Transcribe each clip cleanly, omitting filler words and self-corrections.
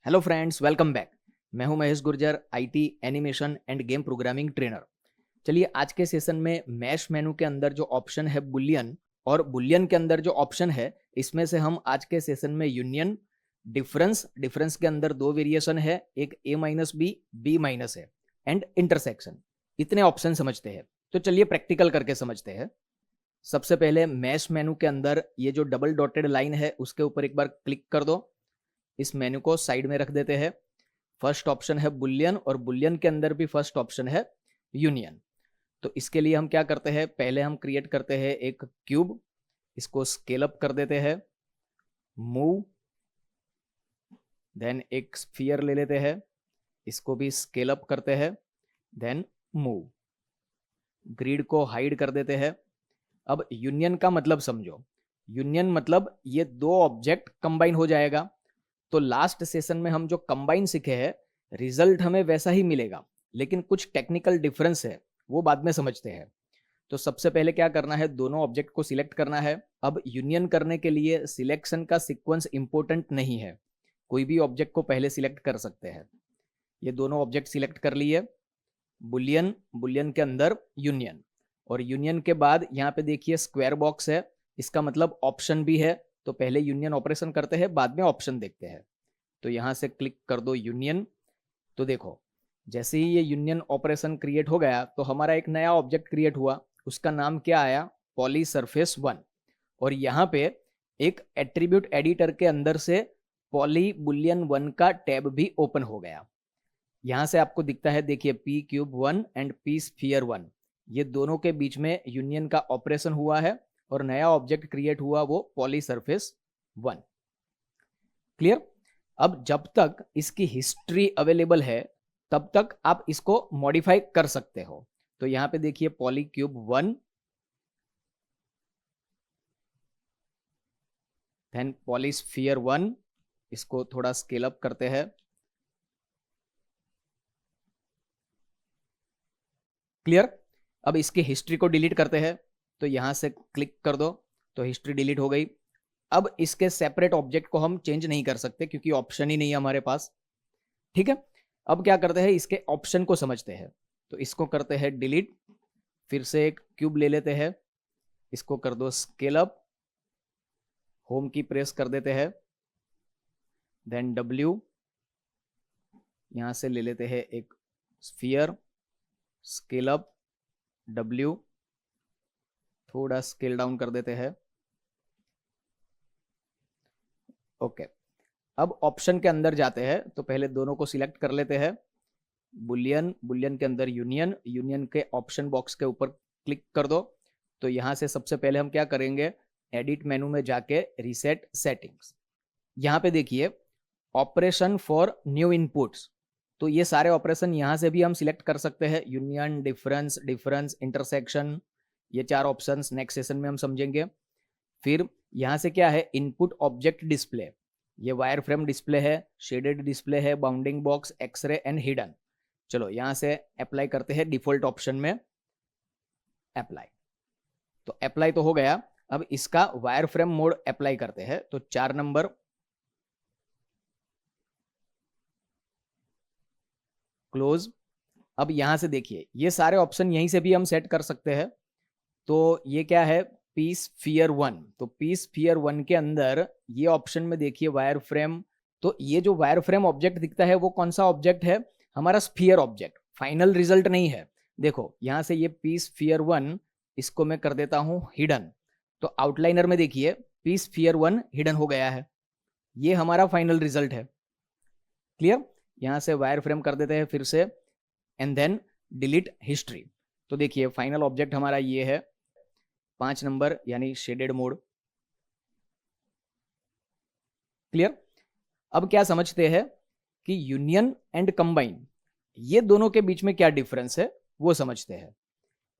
Hello friends, welcome back. मैं हूं Mahesh Gurjar, IT animation end game programming trainer. चलिए, आज के सेशन में मैश मेनू के अंदर जो ऑप्शन है बुलियन, और बुलियन के अंदर जो ऑप्शन है, इसमें से हम आज के सेशन में यूनियन, डिफरेंस के अंदर दो वेरिएशन है, एक ए माइनस बी माइनस है, एंड इंटरसेक्शन, इतने ऑप्शन समझते हैं। तो चलिए प्रैक्टिकल करके समझते हैं। सबसे पहले मैश मेनू के अंदर ये जो डबल डॉटेड लाइन है उसके ऊपर एक बार क्लिक कर दो। इस मेनू को साइड में रख देते हैं। फर्स्ट ऑप्शन है बुलियन, और बुलियन के अंदर भी फर्स्ट ऑप्शन है यूनियन। तो इसके लिए हम क्या करते हैं, पहले हम क्रिएट करते हैं एक क्यूब, इसको स्केल अप कर देते हैं, मूव, देन एक स्फीयर ले लेते हैं, इसको भी स्केल अप करते हैं, देन मूव, ग्रिड को हाइड कर देते हैं। अब यूनियन का मतलब समझो। यूनियन मतलब ये दो ऑब्जेक्ट कंबाइन हो जाएगा। तो लास्ट सेशन में हम जो कंबाइन सीखे हैं, रिजल्ट हमें वैसा ही मिलेगा, लेकिन कुछ टेक्निकल डिफरेंस है, वो बाद में समझते हैं। तो सबसे पहले क्या करना है, दोनों ऑब्जेक्ट को सिलेक्ट करना है। अब यूनियन करने के लिए सिलेक्शन का सीक्वेंस इंपॉर्टेंट नहीं है, कोई भी ऑब्जेक्ट को पहले सिलेक्ट कर सकते हैं। ये दोनों ऑब्जेक्ट सिलेक्ट कर लिए, बुलियन, बुलियन के अंदर यूनियन, और यूनियन के बाद यहाँ पे देखिए स्क्वायर बॉक्स है, इसका मतलब ऑप्शन भी है। तो पहले यूनियन ऑपरेशन करते हैं, बाद में ऑप्शन देखते हैं। तो यहाँ से क्लिक कर दो यूनियन। तो देखो, जैसे ही ये यूनियन ऑपरेशन क्रिएट हो गया तो हमारा एक नया ऑब्जेक्ट क्रिएट हुआ, उसका नाम क्या आया, पॉली सरफेस 1। और यहाँ पे एक एट्रीब्यूट एडिटर के अंदर से पॉली बुलियन 1 का टैब भी ओपन हो गया। यहाँ से आपको दिखता है, देखिए P cube 1 and P sphere 1, ये दोनों के बीच में यूनियन का ऑपरेशन हुआ है, और नया ऑब्जेक्ट क्रिएट हुआ वो पॉली सरफेस 1। क्लियर? अब जब तक इसकी हिस्ट्री अवेलेबल है तब तक आप इसको मॉडिफाई कर सकते हो। तो यहां पे देखिए poly cube 1, then poly sphere 1, इसको थोड़ा स्केल अप करते हैं। क्लियर? अब इसकी हिस्ट्री को डिलीट करते हैं। तो यहां से क्लिक कर दो, तो हिस्ट्री डिलीट हो गई। अब इसके सेपरेट ऑब्जेक्ट को हम चेंज नहीं कर सकते क्योंकि ऑप्शन ही नहीं है हमारे पास। ठीक है, अब क्या करते हैं, इसके ऑप्शन को समझते हैं। तो इसको करते हैं डिलीट, फिर से एक क्यूब ले लेते हैं, इसको कर दो स्केल अप, होम की प्रेस कर देते हैं, देन डब्ल्यू, यहां से ले लेते हैं एक स्फीयर, स्केल अप, डब्ल्यू, थोड़ा स्केल डाउन कर देते हैं। ओके, अब ऑप्शन के अंदर जाते हैं। तो पहले दोनों को सिलेक्ट कर लेते हैं, बुलियन, बुलियन के अंदर यूनियन, यूनियन के ऑप्शन बॉक्स के ऊपर क्लिक कर दो। तो यहां से सबसे पहले हम क्या करेंगे, एडिट मेनू में जाके रीसेट सेटिंग्स, यहां पे देखिए ऑपरेशन फॉर न्यू इनपुट्स। तो ये सारे ऑपरेशन यहां से भी हम सिलेक्ट कर सकते हैं, यूनियन, डिफरेंस, इंटरसेक्शन, ये चार ऑप्शंस नेक्स्ट सेशन में हम समझेंगे। फिर यहां से क्या है, इनपुट ऑब्जेक्ट डिस्प्ले, ये वायर फ्रेम डिस्प्ले है, शेडेड डिस्प्ले है, bounding box, x-ray and hidden. चलो यहां से अप्लाई करते हैं डिफॉल्ट ऑप्शन में, अप्लाई। तो अप्लाई तो हो गया, अब इसका वायर फ्रेम मोड अप्लाई करते हैं। तो 4 नंबर, क्लोज। अब यहां से देखिए ये सारे ऑप्शन यहीं से भी हम सेट कर सकते हैं। तो ये क्या है, पीस फियर 1। तो पीस फियर 1 के अंदर ये ऑप्शन में देखिए वायर फ्रेम। तो ये जो वायर फ्रेम ऑब्जेक्ट दिखता है वो कौन सा ऑब्जेक्ट है, हमारा स्फीयर ऑब्जेक्ट, फाइनल रिजल्ट नहीं है। देखो यहां से ये पीस फियर 1, इसको मैं कर देता हूं हिडन। तो आउटलाइनर में देखिए पीस फियर 1 हिडन हो गया है, ये हमारा फाइनल रिजल्ट है। क्लियर? यहां से वायर फ्रेम कर देते हैं फिर से, एंड देन डिलीट हिस्ट्री। तो देखिए फाइनल ऑब्जेक्ट हमारा ये है, 5 नंबर, यानी शेडेड मोड। क्लियर? अब क्या समझते हैं कि यूनियन एंड कंबाइन, ये दोनों के बीच में क्या डिफरेंस है वो समझते हैं।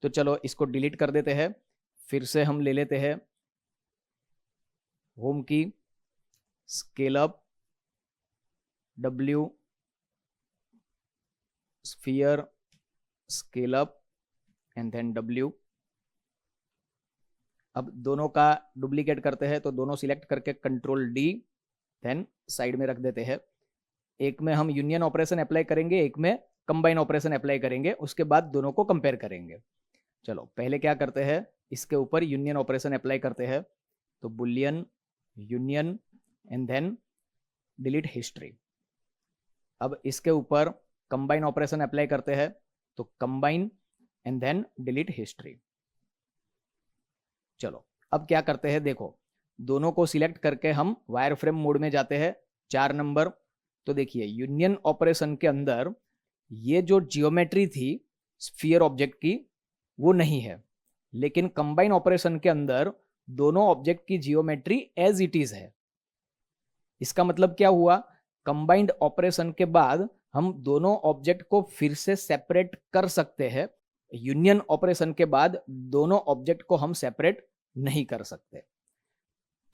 तो चलो इसको डिलीट कर देते हैं, फिर से हम ले लेते हैं होम की, scale up, W, sphere, scale up and then W. अब दोनों का डुप्लीकेट करते हैं, तो दोनों सिलेक्ट करके कंट्रोल डी, देन साइड में रख देते हैं। एक में हम यूनियन ऑपरेशन अप्लाई करेंगे, एक में कंबाइन ऑपरेशन अप्लाई करेंगे, उसके बाद दोनों को कंपेयर करेंगे। चलो पहले क्या करते हैं, इसके ऊपर यूनियन ऑपरेशन अप्लाई करते हैं। तो boolean union and then delete history. अब इसके ऊपर कंबाइन ऑपरेशन अप्लाई करते हैं। तो combine and then delete history. चलो अब क्या करते हैं, देखो दोनों को सिलेक्ट करके हम वायर फ्रेम मोड में जाते हैं। 4 नंबर। तो देखिए यूनियन ऑपरेशन के अंदर ये जो जियोमेट्री थी स्फीयर ऑब्जेक्ट की वो नहीं है, लेकिन कंबाइन ऑपरेशन के अंदर दोनों ऑब्जेक्ट की जियोमेट्री एज इट इज है। इसका मतलब क्या हुआ, कंबाइंड ऑपरेशन के बाद हम दोनों ऑब्जेक्ट को फिर से सेपरेट कर सकते हैं। यूनियन ऑपरेशन के बाद दोनों ऑब्जेक्ट को हम सेपरेट नहीं कर सकते।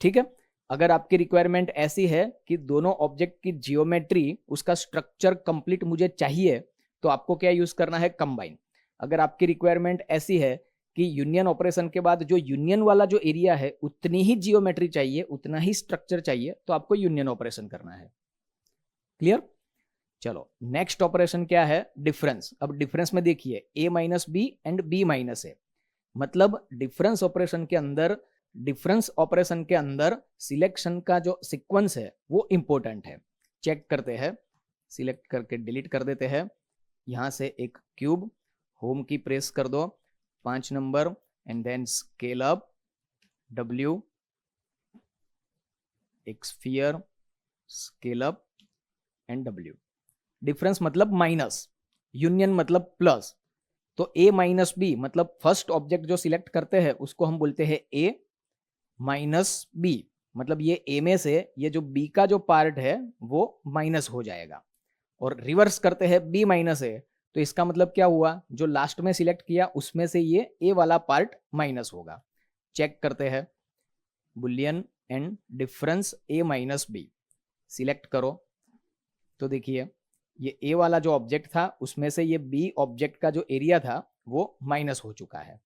ठीक है, अगर आपकी रिक्वायरमेंट ऐसी है कि दोनों ऑब्जेक्ट की जियोमेट्री, उसका स्ट्रक्चर कंप्लीट मुझे चाहिए, तो आपको क्या यूज करना है, कंबाइन। अगर आपकी रिक्वायरमेंट ऐसी है कि यूनियन ऑपरेशन के बाद जो यूनियन वाला जो एरिया है उतनी ही जियोमेट्री चाहिए, उतना ही स्ट्रक्चर चाहिए, तो आपको यूनियन ऑपरेशन करना है। क्लियर। चलो नेक्स्ट ऑपरेशन क्या है, डिफरेंस। अब डिफरेंस में देखिए a minus B and b minus A, मतलब डिफरेंस ऑपरेशन के अंदर, डिफरेंस ऑपरेशन के अंदर सिलेक्शन का जो सीक्वेंस है वो इंपॉर्टेंट है। चेक करते हैं, सिलेक्ट करके डिलीट कर देते हैं। यहां से एक क्यूब, होम की प्रेस कर दो, 5 number, and then scale up W, एक sphere, scale up and W। Difference मतलब माइनस, यूनियन मतलब प्लस। तो a माइनस बी मतलब फर्स्ट ऑब्जेक्ट जो सिलेक्ट करते हैं उसको हम बोलते हैं a माइनस बी, मतलब ये a में से ये जो b का जो पार्ट है वो माइनस हो जाएगा। और रिवर्स करते हैं b माइनस ए, तो इसका मतलब क्या हुआ, जो लास्ट में सिलेक्ट किया उसमें से ये a वाला पार्ट माइनस होगा। चेक करते हैं, boolean and difference a minus B, select करो। तो देखिए ये a वाला जो ऑब्जेक्ट था उसमें से ये b ऑब्जेक्ट का जो एरिया था वो माइनस हो चुका है।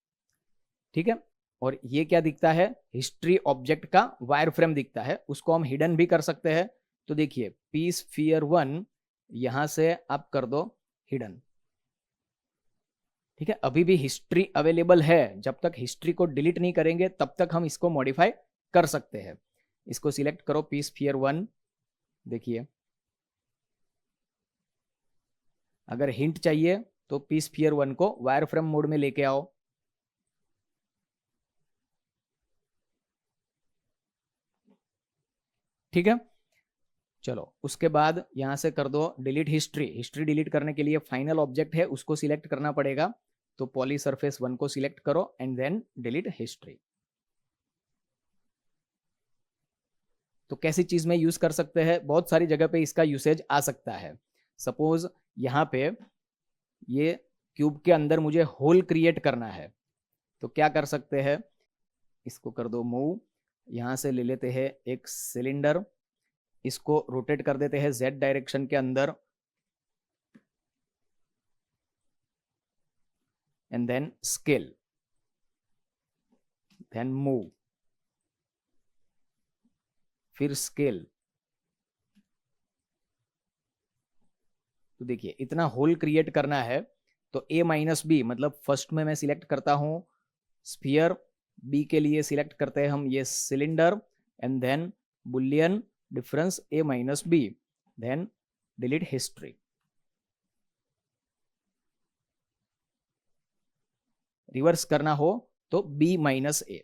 ठीक है, और ये क्या दिखता है, हिस्ट्री ऑब्जेक्ट का वायर फ्रेम दिखता है, उसको हम हिडन भी कर सकते हैं। तो देखिए पी स्फीयर 1 यहां से आप कर दो हिडन। ठीक है, अभी भी हिस्ट्री अवेलेबल है, जब तक हिस्ट्री को डिलीट नहीं करेंगे तब तक हम इसको मॉडिफाई कर सकते हैं। इसको सिलेक्ट करो पी स्फीयर 1। देखिए अगर हिंट चाहिए तो पी स्फीयर 1 को वायर फ्रेम मोड में लेके आओ। ठीक है, चलो उसके बाद यहां से कर दो डिलीट हिस्ट्री। हिस्ट्री डिलीट करने के लिए फाइनल ऑब्जेक्ट है उसको सिलेक्ट करना पड़ेगा। तो पॉली सरफेस 1 को सिलेक्ट करो एंड देन डिलीट हिस्ट्री। तो कैसी चीज में यूज कर सकते हैं, बहुत सारी जगह पे इसका यूसेज आ सकता है। सपोज यहाँ पे ये क्यूब के अंदर मुझे होल क्रिएट करना है, तो क्या कर सकते हैं, इसको कर दो मूव। यहां से ले लेते हैं एक सिलेंडर, इसको रोटेट कर देते हैं Z डायरेक्शन के अंदर, and then scale, then move, फिर स्केल। तो देखिए इतना होल क्रिएट करना है। तो a माइनस बी मतलब फर्स्ट में मैं सिलेक्ट करता हूं स्फीयर, b के लिए सिलेक्ट करते हैं हम ये cylinder, and then boolean difference a minus B, then delete history. Reverse करना हो तो b माइनस ए।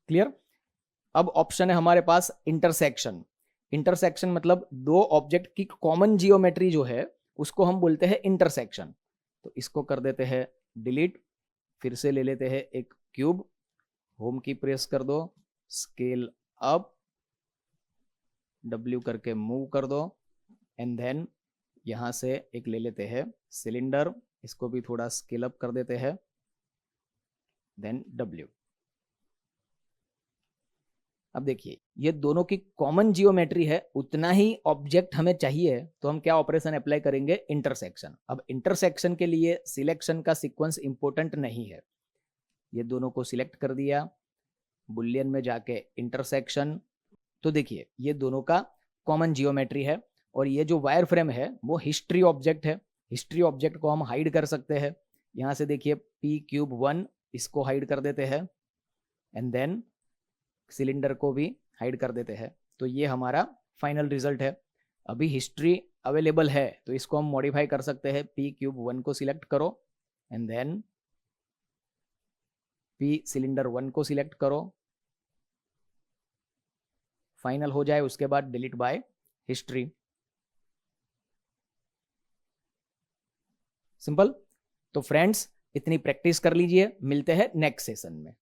क्लियर। अब ऑप्शन है हमारे पास इंटरसेक्शन। इंटरसेक्शन मतलब दो ऑब्जेक्ट की कॉमन जियोमेट्री जो है उसको हम बोलते हैं इंटरसेक्शन। तो इसको कर देते हैं डिलीट, फिर से ले लेते हैं एक क्यूब, होम की प्रेस कर दो, स्केल अप, W करके मूव कर दो, एंड देन यहां से एक ले लेते हैं सिलेंडर, इसको भी थोड़ा स्केल अप कर देते हैं, देन W। अब देखिए ये दोनों की कॉमन जियोमेट्री है, उतना ही ऑब्जेक्ट हमें चाहिए, तो हम क्या ऑपरेशन अप्लाई करेंगे, इंटरसेक्शन। अब इंटरसेक्शन के लिए सिलेक्शन का सीक्वेंस इंपॉर्टेंट नहीं है। ये दोनों को सिलेक्ट कर दिया, बुलियन में जाके इंटरसेक्शन। तो देखिए ये दोनों का कॉमन जियोमेट्री है, और ये जो वायर फ्रेम है वो हिस्ट्री ऑब्जेक्ट है। हिस्ट्री ऑब्जेक्ट को हम हाइड कर सकते हैं। यहाँ से देखिए P3 इसको हाइड कर देते हैं, एंड देन सिलेंडर को भी हाइड कर देते हैं। तो ये हमारा फाइनल रिजल्ट है। अभी हिस्ट्री अवेलेबल है तो इसको हम मॉडिफाई कर सकते हैं। P3 को सिलेक्ट करो, एंड देन P सिलेंडर 1 को सिलेक्ट करो, फाइनल हो जाए उसके बाद डिलीट बाय हिस्ट्री। सिंपल। तो फ्रेंड्स इतनी प्रैक्टिस कर लीजिए, मिलते हैं नेक्स्ट सेशन में।